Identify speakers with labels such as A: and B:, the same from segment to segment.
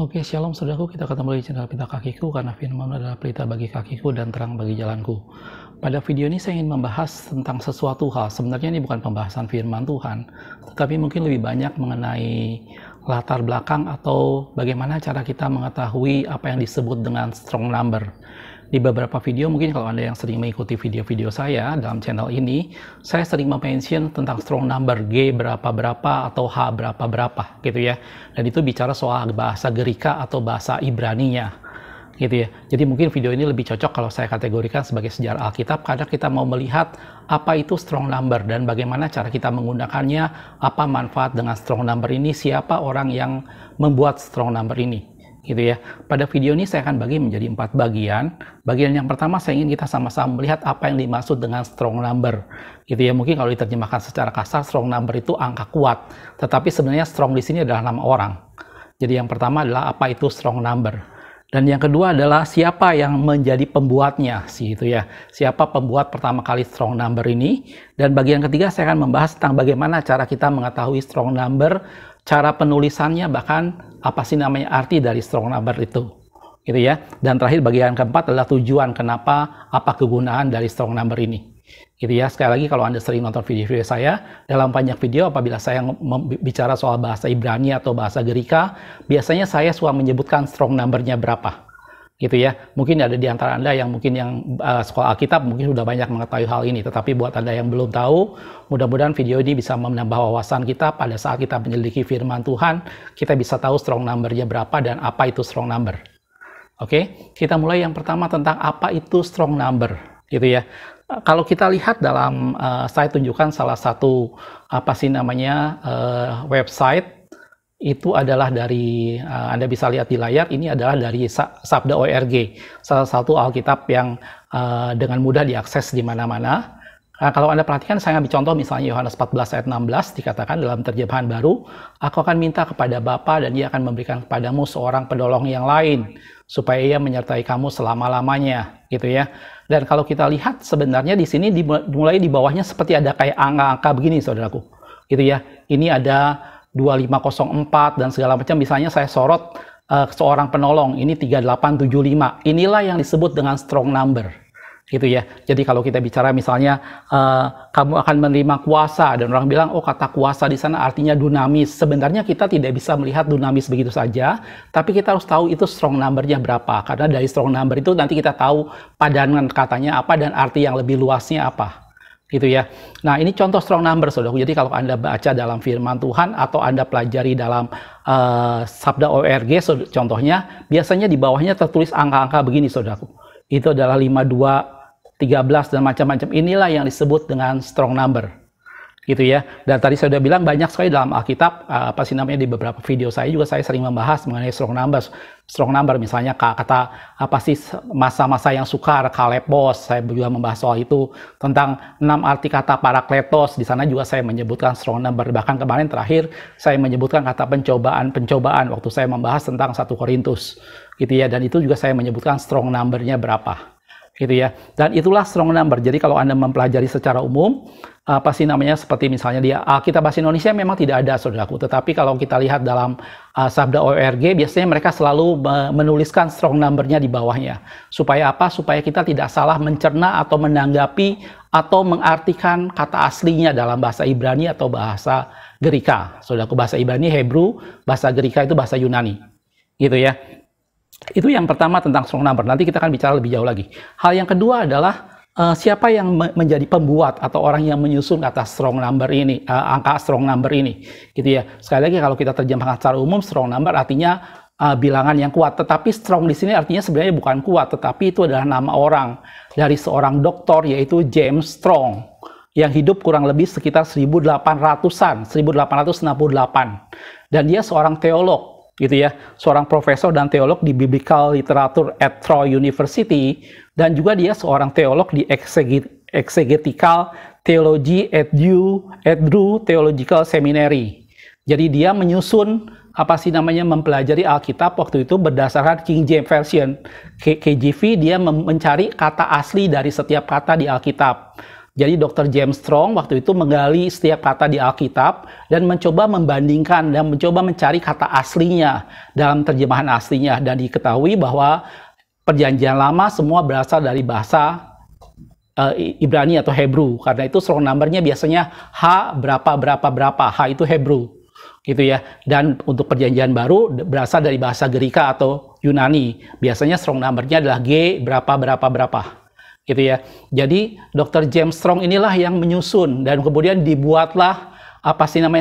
A: Oke, shalom saudaraku, kita ketemu di channel Pelita Kakiku karena firman adalah pelita bagi kakiku dan terang bagi jalanku. Pada video ini saya ingin membahas tentang sesuatu hal. Sebenarnya ini bukan pembahasan firman Tuhan, tetapi mungkin lebih banyak mengenai latar belakang atau bagaimana cara kita mengetahui apa yang disebut dengan strong number. Di beberapa video, mungkin kalau Anda yang sering mengikuti video-video saya dalam channel ini, saya sering mention tentang strong number, G berapa-berapa atau H berapa-berapa gitu ya. Dan itu bicara soal bahasa Gerika atau bahasa Ibraninya gitu ya. Jadi mungkin video ini lebih cocok kalau saya kategorikan sebagai sejarah Alkitab karena kita mau melihat apa itu strong number dan bagaimana cara kita menggunakannya, apa manfaat dengan strong number ini, siapa orang yang membuat strong number ini. Gitu ya. Pada video ini saya akan bagi menjadi 4 bagian. Bagian yang pertama saya ingin kita sama-sama melihat apa yang dimaksud dengan strong number. Gitu ya. Mungkin kalau diterjemahkan secara kasar, strong number itu angka kuat. Tetapi sebenarnya strong di sini adalah nama orang. Jadi yang pertama adalah apa itu strong number. Dan yang kedua adalah siapa yang menjadi pembuatnya, gitu ya. Siapa pembuat pertama kali strong number ini. Dan bagian ketiga saya akan membahas tentang bagaimana cara kita mengetahui strong number, cara penulisannya, bahkan apa sih namanya arti dari strong number itu, gitu ya. Dan terakhir bagian keempat adalah tujuan kenapa, apa kegunaan dari strong number ini, gitu ya. Sekali lagi kalau Anda sering nonton video-video saya, dalam banyak video apabila saya bicara soal bahasa Ibrani atau bahasa Gerika, biasanya saya suka menyebutkan strong number-nya berapa, gitu ya. Mungkin ada di antara Anda yang mungkin sekolah Alkitab mungkin sudah banyak mengetahui hal ini, tetapi buat Anda yang belum tahu, mudah-mudahan video ini bisa menambah wawasan kita pada saat kita menyelidiki firman Tuhan, kita bisa tahu strong number-nya berapa dan apa itu strong number. Oke, kita mulai yang pertama tentang apa itu strong number, gitu ya. Kalau kita lihat dalam, saya tunjukkan salah satu website. Itu adalah dari, Anda bisa lihat di layar, ini adalah dari Sabda.org, salah satu Alkitab yang dengan mudah diakses di mana-mana. Kalau Anda perhatikan, saya ambil contoh misalnya Yohanes 14 ayat 16, dikatakan dalam terjemahan baru, "Aku akan minta kepada Bapa dan Ia akan memberikan kepadamu seorang penolong yang lain, supaya Ia menyertai kamu selama-lamanya," gitu ya. Dan kalau kita lihat sebenarnya di sini dimulai di bawahnya seperti ada kayak angka-angka begini, saudaraku, gitu ya. Ini ada 2504 dan segala macam. Misalnya saya sorot seorang penolong, ini 3875. Inilah yang disebut dengan strong number, gitu ya. Jadi kalau kita bicara misalnya kamu akan menerima kuasa dan orang bilang, oh kata kuasa di sana artinya dunamis. Sebenarnya kita tidak bisa melihat dunamis begitu saja, tapi kita harus tahu itu strong number-nya berapa. Karena dari strong number itu nanti kita tahu padanan katanya apa dan arti yang lebih luasnya apa. Gitu ya. Nah, ini contoh strong number, saudaraku. Jadi kalau Anda baca dalam firman Tuhan atau Anda pelajari dalam Sabda.org, contohnya, biasanya di bawahnya tertulis angka-angka begini, saudaraku. Itu adalah 52, 13, dan macam-macam. Inilah yang disebut dengan strong number. Gitu ya. Dan tadi saya sudah bilang banyak sekali dalam Alkitab, di beberapa video saya juga saya sering membahas mengenai strong number. Strong number misalnya kata masa-masa yang sukar, kalepos, saya juga membahas soal itu. Tentang 6 arti kata parakletos, di sana juga saya menyebutkan strong number. Bahkan kemarin terakhir saya menyebutkan kata pencobaan waktu saya membahas tentang 1 Korintus, gitu ya. Dan itu juga saya menyebutkan strong number-nya berapa, gitu ya. Dan itulah strong number. Jadi kalau Anda mempelajari secara umum, seperti misalnya di Alkitab bahasa Indonesia memang tidak ada, saudaraku. Tetapi kalau kita lihat dalam Sabda.org, biasanya mereka selalu menuliskan strong number-nya di bawahnya. Supaya apa? Supaya kita tidak salah mencerna atau menanggapi atau mengartikan kata aslinya dalam bahasa Ibrani atau bahasa Gerika. Saudaraku, bahasa Ibrani Hebrew, bahasa Gerika itu bahasa Yunani. Gitu ya. Itu yang pertama tentang strong number. Nanti kita akan bicara lebih jauh lagi. Hal yang kedua adalah siapa yang menjadi pembuat atau orang yang menyusun kata strong number ini, angka strong number ini, gitu ya. Sekali lagi kalau kita terjemahkan secara umum, strong number artinya bilangan yang kuat. Tetapi strong di sini artinya sebenarnya bukan kuat, tetapi itu adalah nama orang dari seorang doktor yaitu James Strong yang hidup kurang lebih sekitar 1800-an, 1868. Dan dia seorang teolog, gitu ya, seorang profesor dan teolog di Biblical Literature at Troy University, dan juga dia seorang teolog di Exegetical Theology at Drew Theological Seminary. Jadi dia menyusun mempelajari Alkitab waktu itu berdasarkan King James Version. KJV dia mencari kata asli dari setiap kata di Alkitab. Jadi Dr. James Strong waktu itu menggali setiap kata di Alkitab dan mencoba membandingkan dan mencoba mencari kata aslinya dalam terjemahan aslinya, dan diketahui bahwa Perjanjian Lama semua berasal dari bahasa Ibrani atau Hebrew. Karena itu strong number-nya biasanya H berapa, H itu Hebrew, gitu ya. Dan untuk Perjanjian Baru berasal dari bahasa Gerika atau Yunani. Biasanya strong number-nya adalah G berapa, gitu ya. Jadi Dr. James Strong inilah yang menyusun, dan kemudian dibuatlah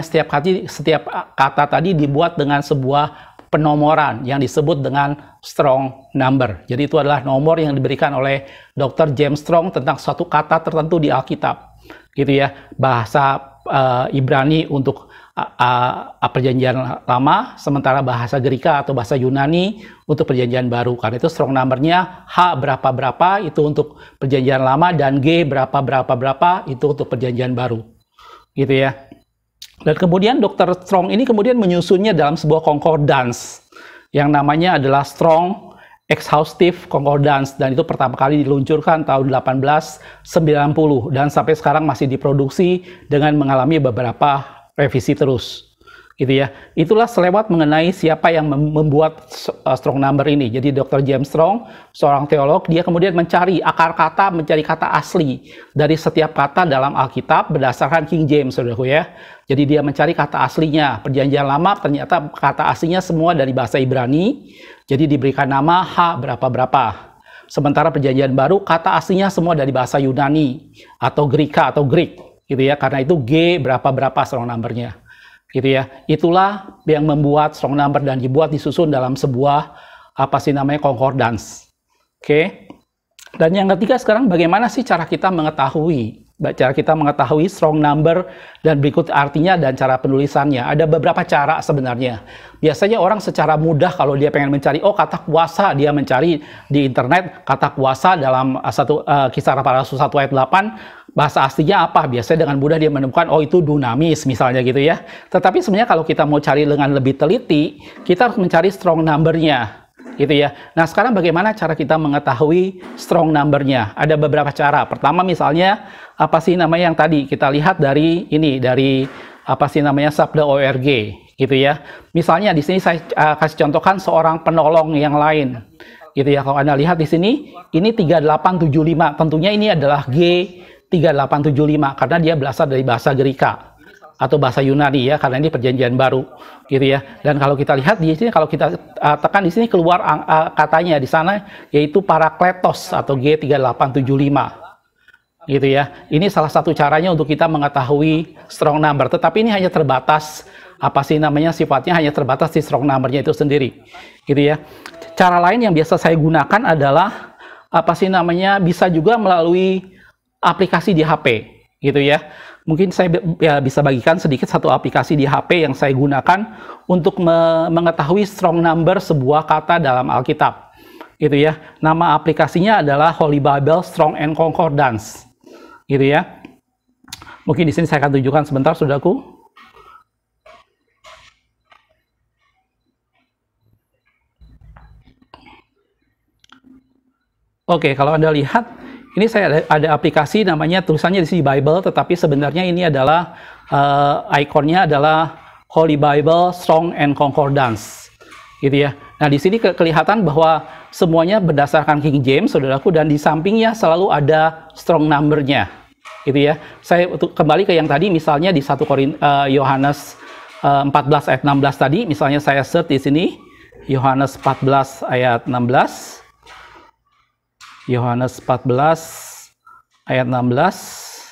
A: setiap kata tadi dibuat dengan sebuah penomoran yang disebut dengan strong number. Jadi itu adalah nomor yang diberikan oleh Dr. James Strong tentang suatu kata tertentu di Alkitab, gitu ya. Bahasa Ibrani untuk Perjanjian Lama, sementara bahasa Gerika atau bahasa Yunani untuk Perjanjian Baru. Karena itu strong number-nya H berapa itu untuk Perjanjian Lama, dan G berapa itu untuk Perjanjian Baru, gitu ya. Dan kemudian Dr. Strong ini kemudian menyusunnya dalam sebuah concordance yang namanya adalah Strong Exhaustive Concordance, dan itu pertama kali diluncurkan tahun 1890 dan sampai sekarang masih diproduksi dengan mengalami beberapa revisi terus, gitu ya. Itulah selewat mengenai siapa yang membuat strong number ini. Jadi Dr. James Strong, seorang teolog, dia kemudian mencari akar kata, mencari kata asli dari setiap kata dalam Alkitab berdasarkan King James, saudaraku ya. Jadi dia mencari kata aslinya. Perjanjian Lama ternyata kata aslinya semua dari bahasa Ibrani, jadi diberikan nama H berapa. Sementara Perjanjian Baru kata aslinya semua dari bahasa Yunani atau Gerika atau Greek, gitu ya. Karena itu G berapa strong number-nya, gitu ya. Itulah yang membuat strong number dan disusun dalam sebuah concordance. Oke. Dan yang ketiga sekarang, bagaimana sih cara kita mengetahui strong number, dan berikut artinya dan cara penulisannya. Ada beberapa cara sebenarnya. Biasanya orang secara mudah kalau dia pengen mencari, kata kuasa, dia mencari di internet kata kuasa dalam Kisah Para Rasul 1 ayat 8, bahasa aslinya apa? Biasanya dengan mudah dia menemukan, itu dunamis misalnya, gitu ya. Tetapi sebenarnya kalau kita mau cari dengan lebih teliti, kita harus mencari strong number-nya, gitu ya. Nah, sekarang bagaimana cara kita mengetahui strong number-nya? Ada beberapa cara. Pertama misalnya, yang tadi kita lihat dari Sabda ORG, gitu ya. Misalnya di sini saya kasih contohkan seorang penolong yang lain, gitu ya. Kalau Anda lihat di sini, ini 3875. Tentunya ini adalah G 3875 karena dia berasal dari bahasa Gerika atau bahasa Yunani ya, karena ini Perjanjian Baru, gitu ya. Dan kalau kita lihat di sini, kalau kita tekan di sini keluar katanya di sana, yaitu Parakletos atau G 3875, gitu ya. Ini salah satu caranya untuk kita mengetahui strong number, tetapi ini hanya terbatas sifatnya hanya terbatas di strong number-nya itu sendiri, gitu ya. Cara lain yang biasa saya gunakan adalah bisa juga melalui aplikasi di HP, gitu ya. Mungkin saya bisa bagikan sedikit satu aplikasi di HP yang saya gunakan untuk mengetahui strong number sebuah kata dalam Alkitab, gitu ya. Nama aplikasinya adalah Holy Bible Strong and Concordance, gitu ya. Mungkin di sini saya akan tunjukkan sebentar, saudaraku. Oke, kalau Anda lihat, ini saya ada aplikasi namanya, tulisannya di sini Bible, tetapi sebenarnya ini adalah ikonnya adalah Holy Bible Strong and Concordance, gitu ya. Nah, di sini kelihatan bahwa semuanya berdasarkan King James, saudaraku, dan di sampingnya selalu ada strong number-nya, gitu ya. Saya kembali ke yang tadi, misalnya di 1 Yohanes 14 ayat 16 tadi, misalnya saya search di sini Yohanes 14 ayat 16. Yohanes 14 ayat 16.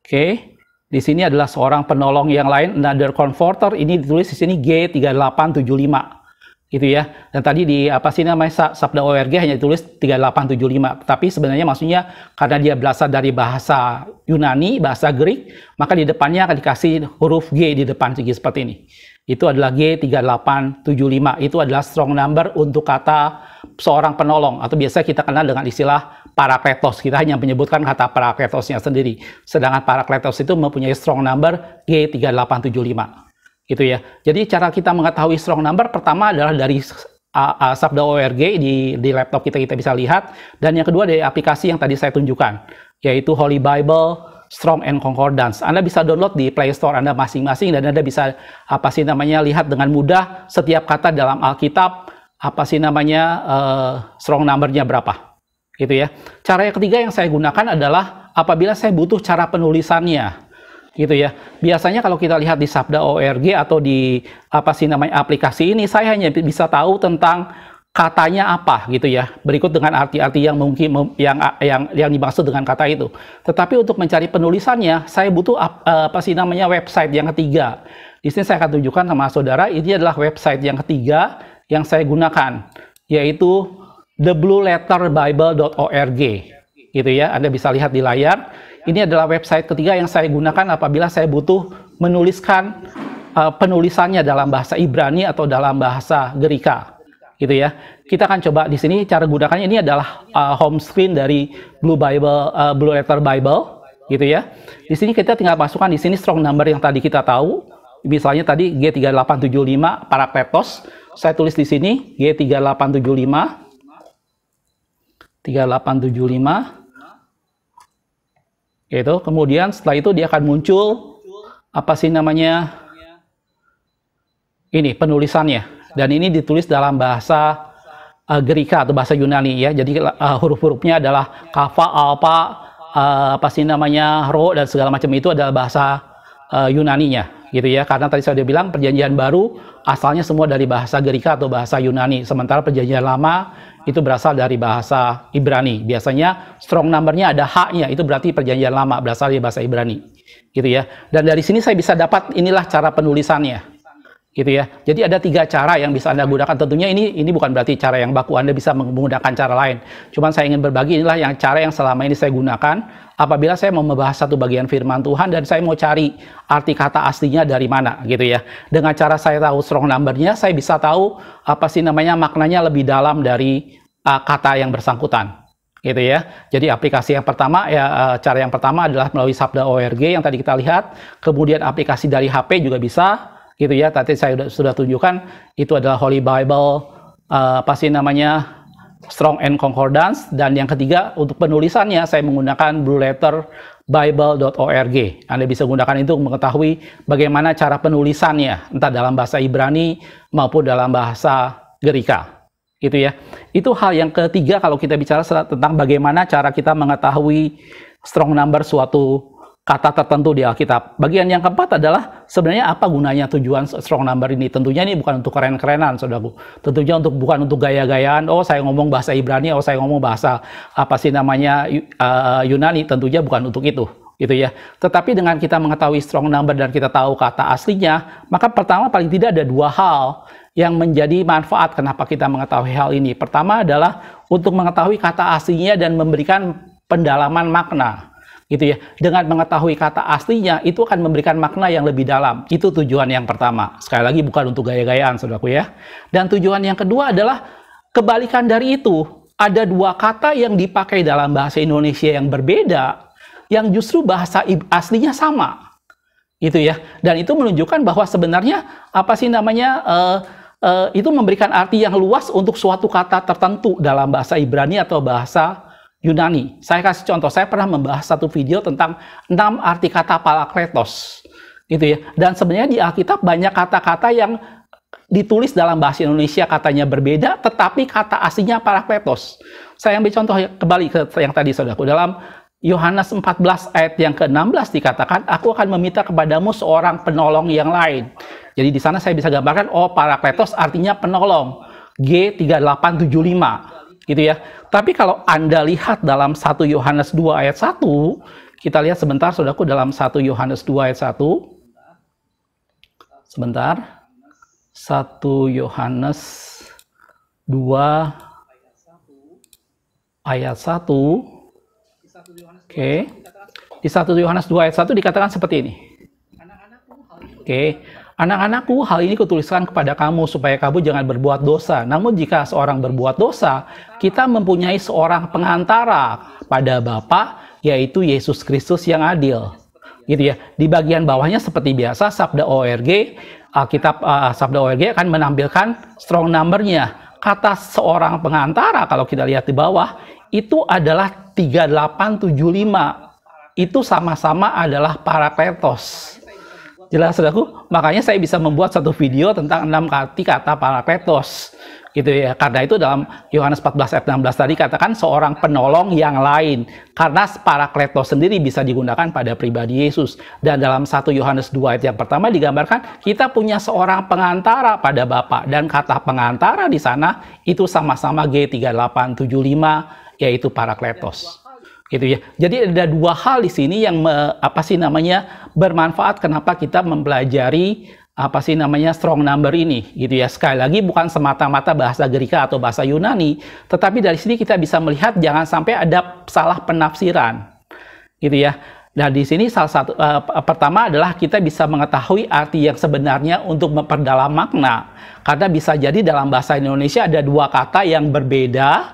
A: Oke. Di sini adalah seorang penolong yang lain, another comforter, ini ditulis di sini G 3875. Gitu ya. Dan tadi di Sabda ORG hanya ditulis 3875. Tapi sebenarnya maksudnya karena dia berasal dari bahasa Yunani, bahasa Greek, maka di depannya akan dikasih huruf G di depan seperti ini. Itu adalah G 3875. Itu adalah strong number untuk kata seorang penolong, atau biasa kita kenal dengan istilah Parakletos. Kita hanya menyebutkan kata Parakletosnya sendiri. Sedangkan Parakletos itu mempunyai strong number G 3875. Gitu ya. Jadi cara kita mengetahui strong number pertama adalah dari Sabda ORG di laptop kita bisa lihat, dan yang kedua dari aplikasi yang tadi saya tunjukkan. yaitu Holy Bible, Strong and Concordance. Anda bisa download di Play Store Anda masing-masing dan Anda bisa lihat dengan mudah setiap kata dalam Alkitab strong number-nya berapa. Gitu ya. Cara yang ketiga yang saya gunakan adalah apabila saya butuh cara penulisannya. Gitu ya. Biasanya kalau kita lihat di Sabda.org atau di aplikasi ini, saya hanya bisa tahu tentang katanya apa gitu ya. Berikut dengan arti-arti yang mungkin yang dimaksud dengan kata itu. Tetapi untuk mencari penulisannya, saya butuh website yang ketiga. Di sini saya akan tunjukkan sama saudara, ini adalah website yang ketiga yang saya gunakan, yaitu theblueletterbible.org. Gitu ya. Anda bisa lihat di layar. Ini adalah website ketiga yang saya gunakan apabila saya butuh menuliskan penulisannya dalam bahasa Ibrani atau dalam bahasa Gerika, gitu ya. Kita akan coba di sini cara gunakannya. Ini adalah home screen dari Blue Letter Bible, gitu ya. Di sini kita tinggal masukkan di sini strong number yang tadi kita tahu. Misalnya tadi G3875 Parakletos. Saya tulis di sini G3875. 3875. Gitu. Kemudian setelah itu dia akan muncul ini penulisannya, dan ini ditulis dalam bahasa Gerika atau bahasa Yunani ya. Jadi huruf-hurufnya adalah Kapha, Alpha, Rho dan segala macam itu adalah bahasa Yunaninya gitu ya. Karena tadi saya sudah bilang perjanjian baru asalnya semua dari bahasa Gerika atau bahasa Yunani, sementara perjanjian lama itu berasal dari bahasa Ibrani. Biasanya strong number-nya ada H-nya, itu berarti perjanjian lama berasal dari bahasa Ibrani. Gitu ya. Dan dari sini saya bisa dapat inilah cara penulisannya. Gitu ya. Jadi ada 3 cara yang bisa Anda gunakan. Tentunya ini bukan berarti cara yang baku, Anda bisa menggunakan cara lain. Cuman saya ingin berbagi inilah cara yang selama ini saya gunakan apabila saya mau membahas satu bagian firman Tuhan dan saya mau cari arti kata aslinya dari mana gitu ya. Dengan cara saya tahu strong number-nya, saya bisa tahu maknanya lebih dalam dari kata yang bersangkutan. Gitu ya. Jadi aplikasi yang pertama cara yang pertama adalah melalui Sabda.org yang tadi kita lihat. Kemudian aplikasi dari HP juga bisa gitu ya. Tadi saya sudah tunjukkan itu adalah Holy Bible Strong and Concordance, dan yang ketiga untuk penulisannya saya menggunakan blueletterbible.org. Anda bisa gunakan itu untuk mengetahui bagaimana cara penulisannya, entah dalam bahasa Ibrani maupun dalam bahasa Gerika. Gitu ya. Itu hal yang ketiga kalau kita bicara tentang bagaimana cara kita mengetahui strong number suatu kata tertentu di Alkitab. Bagian yang keempat adalah sebenarnya apa gunanya tujuan strong number ini. Tentunya ini bukan untuk keren-kerenan, saudaraku. Tentunya bukan untuk gaya-gayaan. Oh, saya ngomong bahasa Ibrani, oh saya ngomong bahasa Yunani. Tentunya bukan untuk itu, gitu ya. Tetapi dengan kita mengetahui strong number dan kita tahu kata aslinya, maka pertama paling tidak ada 2 hal yang menjadi manfaat kenapa kita mengetahui hal ini. Pertama adalah untuk mengetahui kata aslinya dan memberikan pendalaman makna. Gitu ya. Dengan mengetahui kata aslinya itu akan memberikan makna yang lebih dalam. Itu tujuan yang pertama. Sekali lagi bukan untuk gaya-gayaan, saudaraku ya. Dan tujuan yang kedua adalah kebalikan dari itu. Ada 2 kata yang dipakai dalam bahasa Indonesia yang berbeda, yang justru bahasa aslinya sama. Gitu ya. Dan itu menunjukkan bahwa sebenarnya itu memberikan arti yang luas untuk suatu kata tertentu dalam bahasa Ibrani atau bahasa Yunani. Saya kasih contoh, saya pernah membahas satu video tentang 6 arti kata Parakletos, gitu ya. Dan sebenarnya di Alkitab banyak kata-kata yang ditulis dalam bahasa Indonesia katanya berbeda, tetapi kata aslinya Parakletos. Saya ambil contoh kembali ke yang tadi, saudaraku. Dalam Yohanes 14 ayat yang ke-16 dikatakan, aku akan meminta kepadamu seorang penolong yang lain. Jadi di sana saya bisa gambarkan, Parakletos artinya penolong. G3875. Gitu ya. Tapi kalau Anda lihat dalam 1 Yohanes 2 ayat 1, kita lihat sebentar saudaraku dalam 1 Yohanes 2 ayat 1. Sebentar. 1 Yohanes 2 ayat 1. Oke. Di 1 Yohanes 2 ayat 1 dikatakan seperti ini. Oke. Anak-anakku, hal ini kutuliskan kepada kamu supaya kamu jangan berbuat dosa. Namun jika seorang berbuat dosa, kita mempunyai seorang pengantara pada Bapa, yaitu Yesus Kristus yang adil. Gitu ya. Di bagian bawahnya seperti biasa, Sabda.org, Alkitab Sabda.org akan menampilkan strong number-nya. kata seorang pengantara, kalau kita lihat di bawah, itu adalah 3875. Itu sama-sama adalah Parakletos. Jelas, saudaraku? Makanya saya bisa membuat satu video tentang 6 arti kata Parakletos. Gitu ya. Karena itu dalam Yohanes 14 ayat 16 tadi katakan seorang penolong yang lain. Karena Parakletos sendiri bisa digunakan pada pribadi Yesus. Dan dalam 1 Yohanes 2 ayat yang pertama digambarkan kita punya seorang pengantara pada Bapa. Dan kata pengantara di sana itu sama-sama G3875, yaitu Parakletos. Gitu ya. Jadi ada dua hal di sini yang bermanfaat kenapa kita mempelajari strong number ini, gitu ya. Sekali lagi bukan semata-mata bahasa Gerika atau bahasa Yunani, tetapi dari sini kita bisa melihat jangan sampai ada salah penafsiran, gitu ya. Dan di sini salah satu pertama adalah kita bisa mengetahui arti yang sebenarnya untuk memperdalam makna, karena bisa jadi dalam bahasa Indonesia ada dua kata yang berbeda,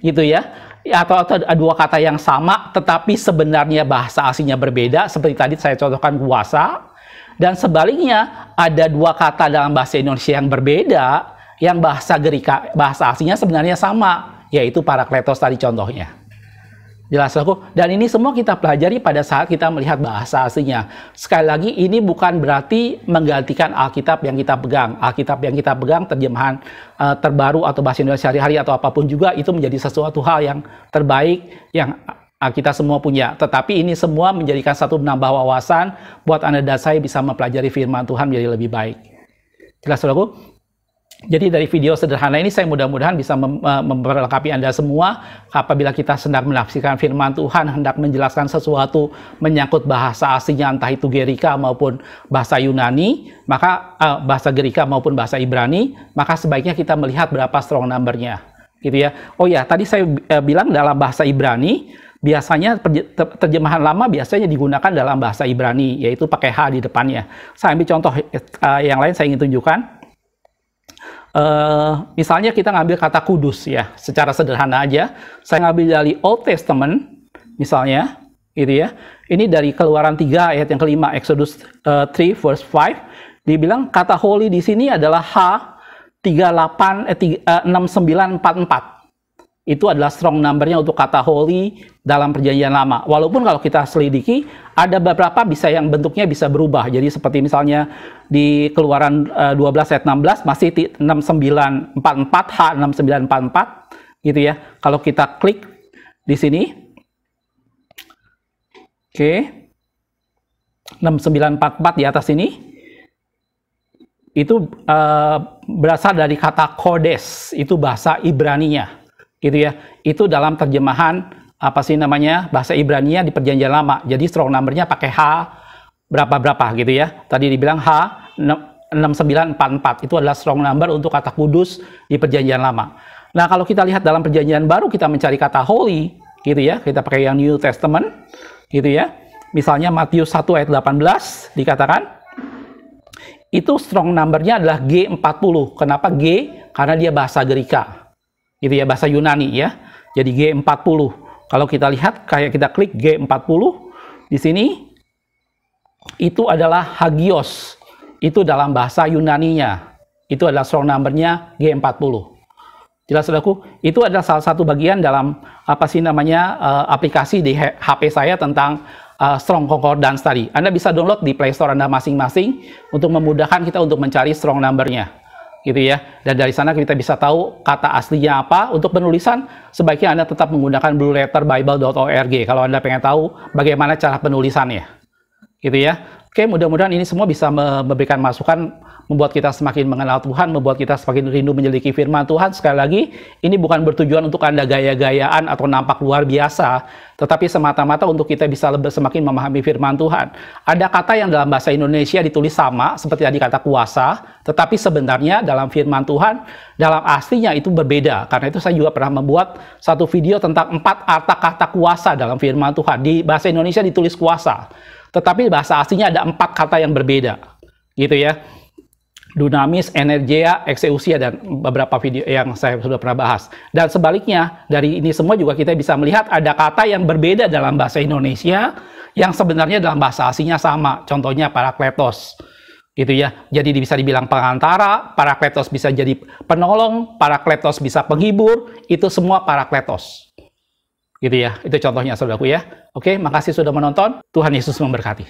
A: gitu ya. Atau dua kata yang sama, tetapi sebenarnya bahasa aslinya berbeda, seperti tadi saya contohkan kuasa. Dan sebaliknya, ada dua kata dalam bahasa Indonesia yang berbeda, yang bahasa Gerika, bahasa aslinya sebenarnya sama, yaitu Parakletos tadi contohnya. Jelas aku? Dan ini semua kita pelajari pada saat kita melihat bahasa aslinya. Sekali lagi, ini bukan berarti menggantikan Alkitab yang kita pegang. Alkitab yang kita pegang, terjemahan terbaru atau bahasa Indonesia sehari-hari atau apapun juga, itu menjadi sesuatu hal yang terbaik, yang kita semua punya. Tetapi ini semua menjadikan satu menambah wawasan buat Anda dan saya bisa mempelajari firman Tuhan menjadi lebih baik. Jelas, saudaraku? Jadi dari video sederhana ini saya mudah-mudahan bisa memperlengkapi Anda semua apabila kita sedang menafsirkan firman Tuhan, hendak menjelaskan sesuatu menyangkut bahasa aslinya, entah itu Gerika maupun bahasa Yunani, maka bahasa Gerika maupun bahasa Ibrani, maka sebaiknya kita melihat berapa strong number-nya. Gitu ya. Oh ya, tadi saya bilang dalam bahasa Ibrani, biasanya terjemahan lama biasanya digunakan dalam bahasa Ibrani, yaitu pakai H di depannya. Saya ambil contoh yang lain saya ingin tunjukkan. Misalnya kita ngambil kata kudus ya, secara sederhana aja. Saya ngambil dari Old Testament, misalnya, gitu ya. Ini dari Keluaran 3 ayat yang kelima, Exodus 3 verse 5. Dibilang kata holy di sini adalah H6944. Itu adalah strong number-nya untuk kata holy dalam perjanjian lama. Walaupun kalau kita selidiki, ada beberapa bisa yang bentuknya bisa berubah. Jadi seperti misalnya di Keluaran 12 ayat 16 masih 6944, H6944 gitu ya. Kalau kita klik di sini, oke, 6944 di atas ini, itu berasal dari kata kodes, itu bahasa Ibraninya. Gitu ya, itu dalam terjemahan bahasa Ibrani-nya di perjanjian lama. Jadi strong number-nya pakai H berapa gitu ya. Tadi dibilang H6944 itu adalah strong number untuk kata kudus di perjanjian lama. Nah, kalau kita lihat dalam perjanjian baru kita mencari kata holy gitu ya, kita pakai yang New Testament gitu ya. Misalnya Matius 1 ayat 18 dikatakan itu strong number-nya adalah G40. Kenapa G? Karena dia bahasa Gerika. Gitu ya, bahasa Yunani ya. Jadi G40. Kalau kita lihat, kayak kita klik G40 di sini, itu adalah hagios. Itu dalam bahasa Yunaninya. Itu adalah strong number-nya G40. Jelas, saudaraku? Itu adalah salah satu bagian dalam aplikasi di HP saya tentang strong concordance tadi. Anda bisa download di Play Store Anda masing-masing untuk memudahkan kita untuk mencari strong number-nya. Gitu ya, dan dari sana kita bisa tahu kata aslinya apa. Untuk penulisan sebaiknya Anda tetap menggunakan blueletterbible.org kalau Anda pengen tahu bagaimana cara penulisannya, gitu ya. Oke, mudah-mudahan ini semua bisa memberikan masukan, membuat kita semakin mengenal Tuhan, membuat kita semakin rindu menyelidiki firman Tuhan. Sekali lagi, ini bukan bertujuan untuk Anda gaya-gayaan atau nampak luar biasa, tetapi semata-mata untuk kita bisa semakin memahami firman Tuhan. Ada kata yang dalam bahasa Indonesia ditulis sama, seperti tadi kata kuasa, tetapi sebenarnya dalam firman Tuhan, dalam aslinya itu berbeda. Karena itu saya juga pernah membuat satu video tentang 4 arti kata kuasa dalam firman Tuhan. Di bahasa Indonesia ditulis kuasa, tetapi bahasa aslinya ada 4 kata yang berbeda, gitu ya. Dunamis, energia, exousia, dan beberapa video yang saya sudah pernah bahas. Dan sebaliknya, dari ini semua juga kita bisa melihat ada kata yang berbeda dalam bahasa Indonesia yang sebenarnya dalam bahasa aslinya sama. Contohnya Parakletos. gitu ya. Jadi bisa dibilang pengantara, Parakletos bisa jadi penolong, Parakletos bisa penghibur, itu semua Parakletos. Gitu ya, itu contohnya saudaraku ya. Oke, makasih sudah menonton, Tuhan Yesus memberkati.